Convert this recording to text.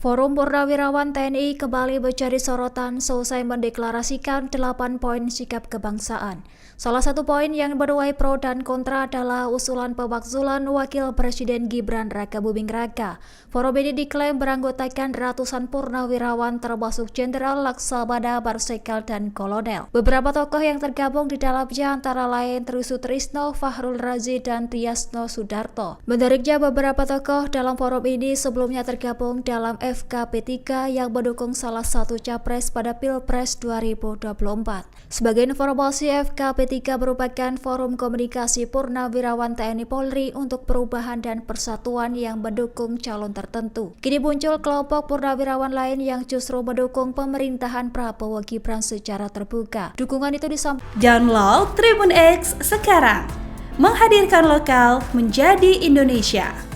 Forum Purnawirawan TNI kembali menjadi sorotan selesai mendeklarasikan 8 poin sikap kebangsaan. Salah satu poin yang menuai pro dan kontra adalah usulan pemakzulan Wakil Presiden Gibran Rakabuming Raka. Forum ini diklaim beranggotakan ratusan purnawirawan termasuk Jenderal Laksamana Marsikal dan Kolonel. Beberapa tokoh yang tergabung di dalamnya antara lain Tri Sutrisno, Fahrul Razi, dan Tiasno Sudarto. Menariknya beberapa tokoh dalam forum ini sebelumnya tergabung dalam FKP3 yang mendukung salah satu capres pada Pilpres 2024. Sebagai informasi, FKP3 merupakan forum komunikasi purnawirawan TNI Polri untuk perubahan dan persatuan yang mendukung calon tertentu. Kini muncul kelompok purnawirawan lain yang justru mendukung pemerintahan Prabowo Gibran secara terbuka. Dukungan itu disampaikan. Download Tribun X sekarang, menghadirkan lokal menjadi Indonesia.